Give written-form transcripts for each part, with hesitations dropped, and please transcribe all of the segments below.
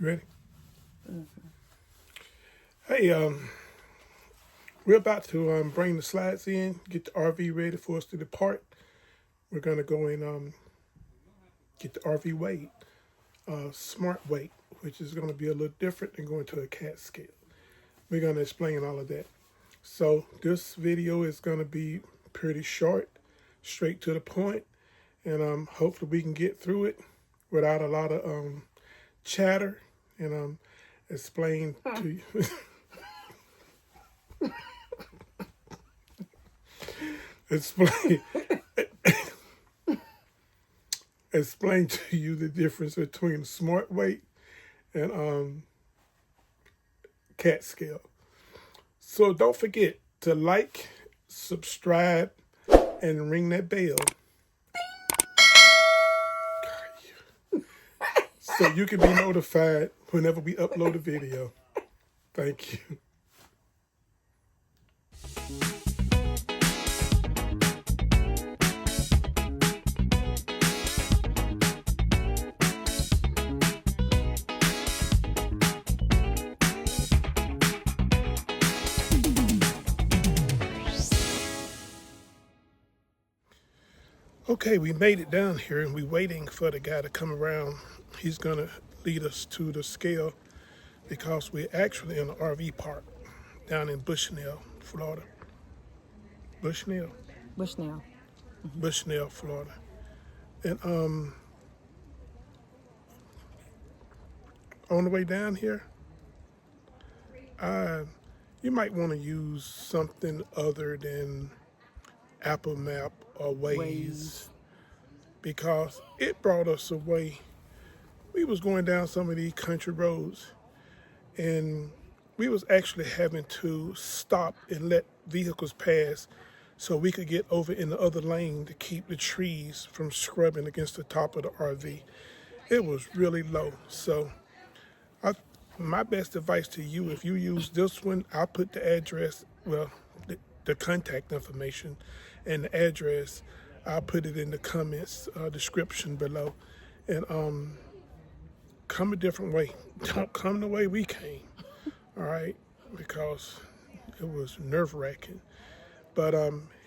You ready? Hey, we're about to bring the slides in, get the RV ready for us to depart. We're gonna go and get the RV weighed, SmartWeigh, which is gonna be a little different than going to a CAT scale. We're gonna explain all of that. So this video is gonna be pretty short, straight to the point, and hopefully we can get through it without a lot of chatter and explain to you. explain explain to you the difference between SmartWeigh and CAT scale. So don't forget to like, subscribe, and ring that bell so you can be notified whenever we upload a video. Thank you. Okay, we made it down here and we're waiting for the guy to come around. He's gonna lead us to the scale because we're actually in an RV park down in Bushnell, Florida. Bushnell, Florida. And on the way down here, you might want to use something other than Apple Map or Waze because it brought us away. We was going down some of these country roads and we was actually having to stop and let vehicles pass so we could get over in the other lane to keep the trees from scrubbing against the top of the RV. It was really low. So my best advice to you, if you use this one, I'll put the address, the contact information and the address. I'll put it in the comments description below. And come a different way. Don't come the way we came, all right? Because it was nerve-wracking. But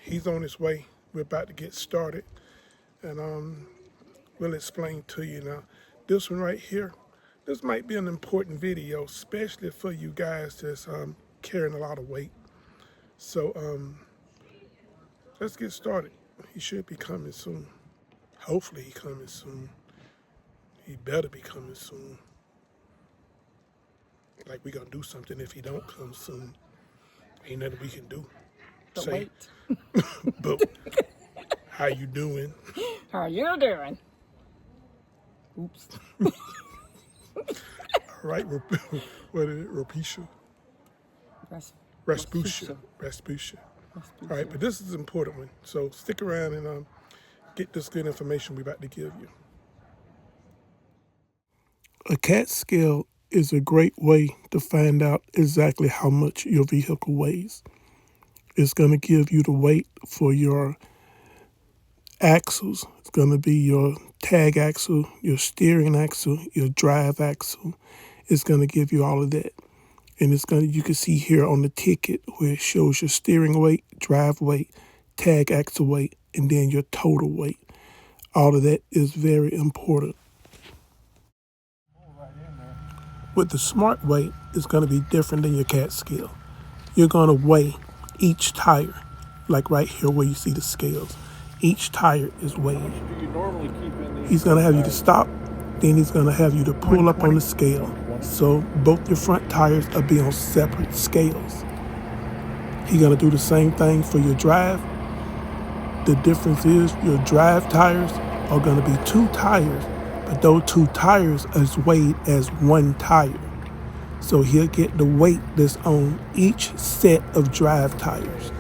he's on his way. We're about to get started. And we'll explain to you now. This one right here, this might be an important video, especially for you guys that's carrying a lot of weight. So let's get started. He should be coming soon. Hopefully he coming soon. He better be coming soon. Like we gonna do something if he don't come soon. Ain't nothing we can do. But Say, wait. but how you doing? How you doing? Oops. All right, what is it? Rasputia. All right, but this is an important one. So stick around and get this good information we're about to give you. A CAT scale is a great way to find out exactly how much your vehicle weighs. It's going to give you the weight for your axles. It's going to be your tag axle, your steering axle, your drive axle. It's going to give you all of that. And you can see here on the ticket where it shows your steering weight, drive weight, tag axle weight, and then your total weight. All of that is very important. With the SmartWeigh, it's going to be different than your CAT scale. You're going to weigh each tire, like right here where you see the scales. Each tire is weighed. He's going to have you to stop, then he's going to have you to pull up on the scale. So both your front tires will be on separate scales. He's going to do the same thing for your drive. The difference is your drive tires are going to be 2 tires, but those 2 tires is weighed as 1 tire. So he'll get the weight that's on each set of drive tires.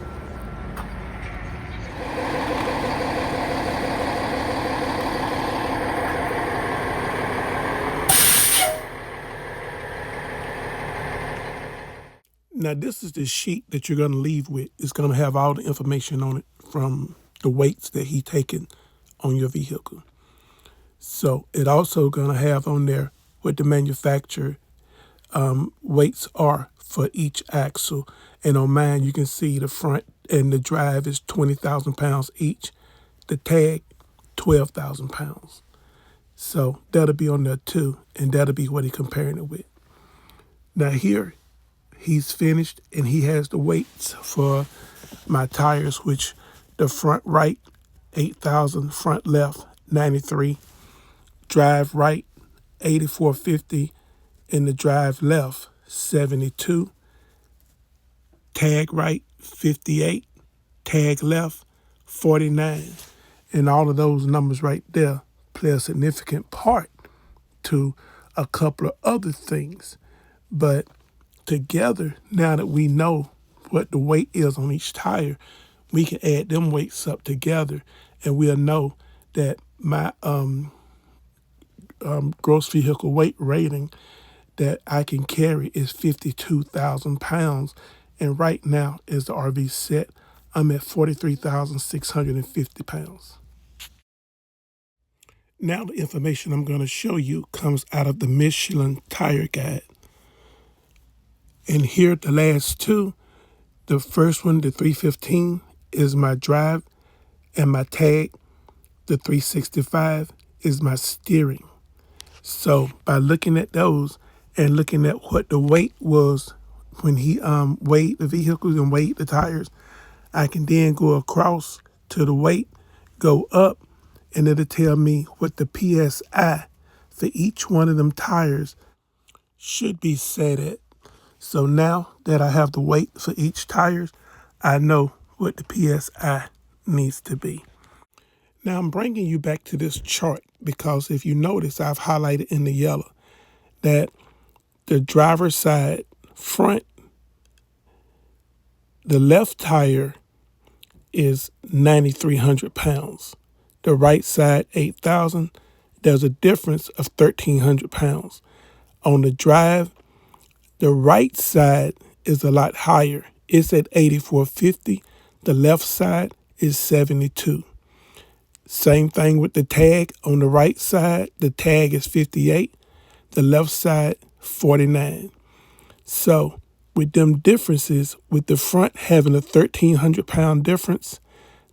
Now this is the sheet that you're going to leave with. It's going to have all the information on it from the weights that he taken on your vehicle. So it also going to have on there what the manufacturer weights are for each axle. And on mine, you can see the front and the drive is 20,000 pounds each. The tag, 12,000 pounds. So that'll be on there too, and that'll be what he's comparing it with. Now here, he's finished and he has the weights for my tires, which the front right, 8,000, front left, 93, drive right, 8450, and the drive left, 72, tag right, 58, tag left, 49. And all of those numbers right there play a significant part to a couple of other things. But together, now that we know what the weight is on each tire, we can add them weights up together and we'll know that my gross vehicle weight rating that I can carry is 52,000 pounds. And right now, as the RV set, I'm at 43,650 pounds. Now the information I'm going to show you comes out of the Michelin Tire Guide. And here the last two, the first one, the 315, is my drive, and my tag, the 365, is my steering. So by looking at those and looking at what the weight was when he weighed the vehicles and weighed the tires, I can then go across to the weight, go up, and it'll tell me what the PSI for each one of them tires should be set at. So now that I have the weight for each tires, I know what the PSI needs to be. Now I'm bringing you back to this chart because if you notice, I've highlighted in the yellow that the driver's side front, the left tire is 9,300 pounds. The right side, 8,000. There's a difference of 1,300 pounds. On the drive, the right side is a lot higher. It's at 8,450. The left side is 72. Same thing with the tag. On the right side, the tag is 58. The left side, 49. So with them differences, with the front having a 1,300 pound difference,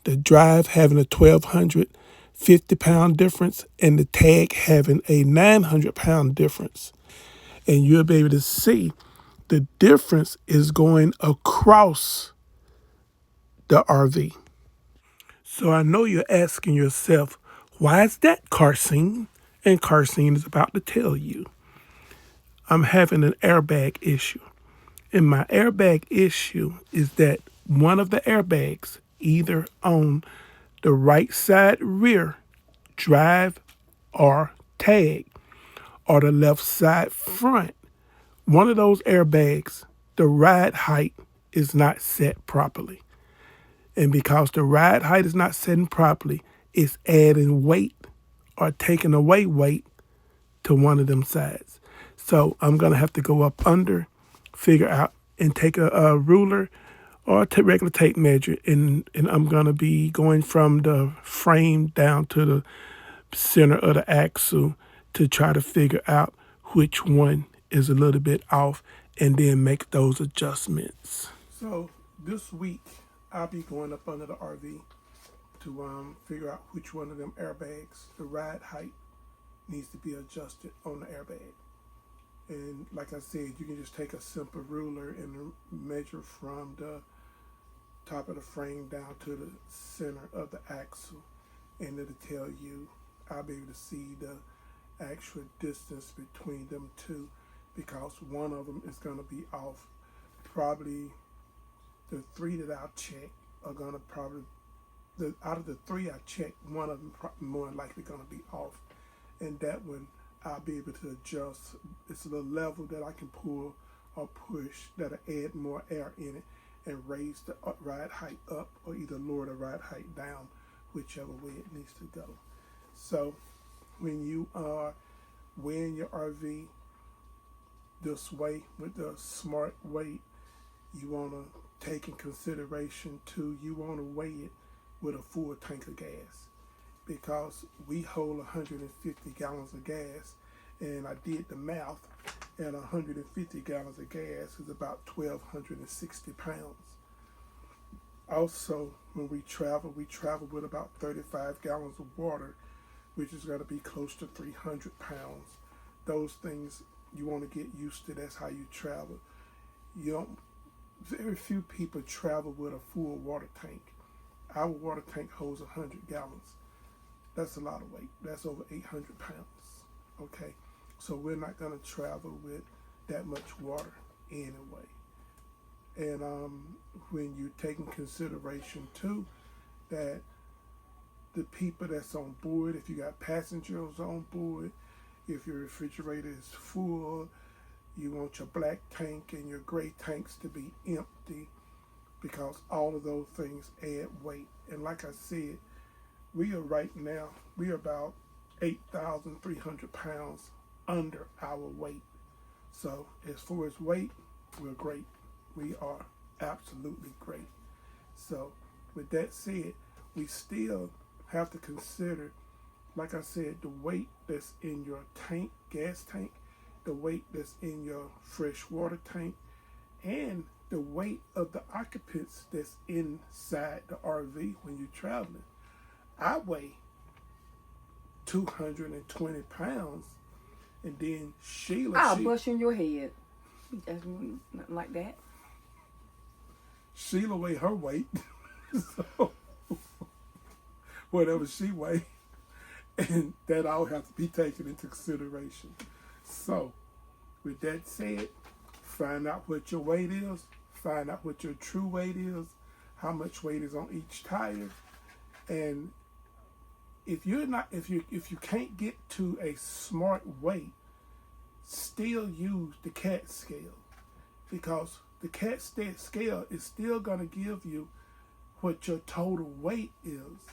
the drive having a 1,250 pound difference, and the tag having a 900 pound difference. And you'll be able to see the difference is going across the RV. So I know you're asking yourself, why is that, Carsine? And Carsine is about to tell you. I'm having an airbag issue. And my airbag issue is that one of the airbags, either on the right side rear, drive or tag, or the left side front, one of those airbags, the ride height is not set properly. And because the ride height is not setting properly, it's adding weight or taking away weight to one of them sides. So I'm going to have to go up under, figure out, and take a ruler or a regular tape measure, and I'm going to be going from the frame down to the center of the axle to try to figure out which one is a little bit off and then make those adjustments. So this week, I'll be going up under the RV to figure out which one of them airbags, the ride height, needs to be adjusted on the airbag. And like I said, you can just take a simple ruler and measure from the top of the frame down to the center of the axle, and it'll tell you, I'll be able to see the actual distance between them two, because one of them is going to be off. Probably the three that I'll check are going to probably, out of the three I checked, one of them more than likely going to be off. And that one, I'll be able to adjust. It's a little level that I can pull or push that'll add more air in it and raise the ride height up or either lower the ride height down, whichever way it needs to go. So when you are weighing your RV this way with the SmartWeigh, you want to take in consideration too, you want to weigh it with a full tank of gas, because we hold 150 gallons of gas, and I did the math, and 150 gallons of gas is about 1,260 pounds. Also, when we travel with about 35 gallons of water, which is going to be close to 300 pounds. Those things you want to get used to. That's how you travel. You don't. Very few people travel with a full water tank. Our water tank holds 100 gallons. That's a lot of weight. That's over 800 pounds. Okay, so we're not going to travel with that much water anyway. And when you take in consideration too that the people that's on board, if you got passengers on board, if your refrigerator is full, you want your black tank and your gray tanks to be empty, because all of those things add weight. And like I said, we are about 8,300 pounds under our weight. So as far as weight, we're great. We are absolutely great. So with that said, we still have to consider, like I said, the weight that's in your tank, gas tank, the weight that's in your fresh water tank, and the weight of the occupants that's inside the RV when you're traveling. I weigh 220 pounds, and then Sheila... I'll bust in your head. That's nothing like that. Sheila weigh her weight, so whatever she weigh, and that all have to be taken into consideration. So, with that said, find out what your weight is, find out what your true weight is, how much weight is on each tire, and if you can't get to a smart weight, still use the CAT scale, because the CAT scale is still going to give you what your total weight is,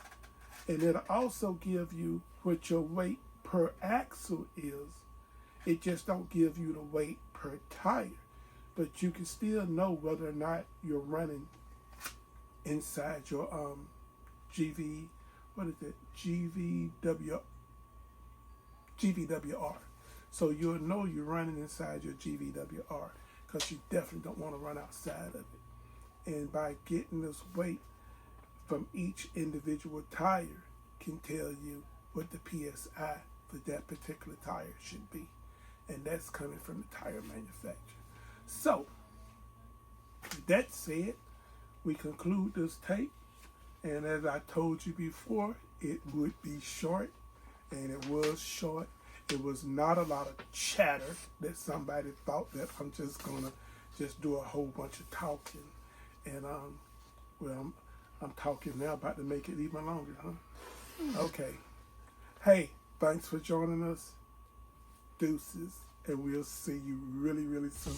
and it'll also give you what your weight per axle is. It just don't give you the weight per tire, but you can still know whether or not you're running inside your GVWR. So you'll know you're running inside your GVWR, because you definitely don't want to run outside of it. And by getting this weight from each individual tire can tell you what the PSI for that particular tire should be. And that's coming from the tire manufacturer. So, with that said, we conclude this tape. And as I told you before, it would be short, and it was short. It was not a lot of chatter that somebody thought that I'm just gonna do a whole bunch of talking. And I'm talking now, about to make it even longer, huh? Okay. Hey, thanks for joining us. Deuces, and we'll see you really, really soon.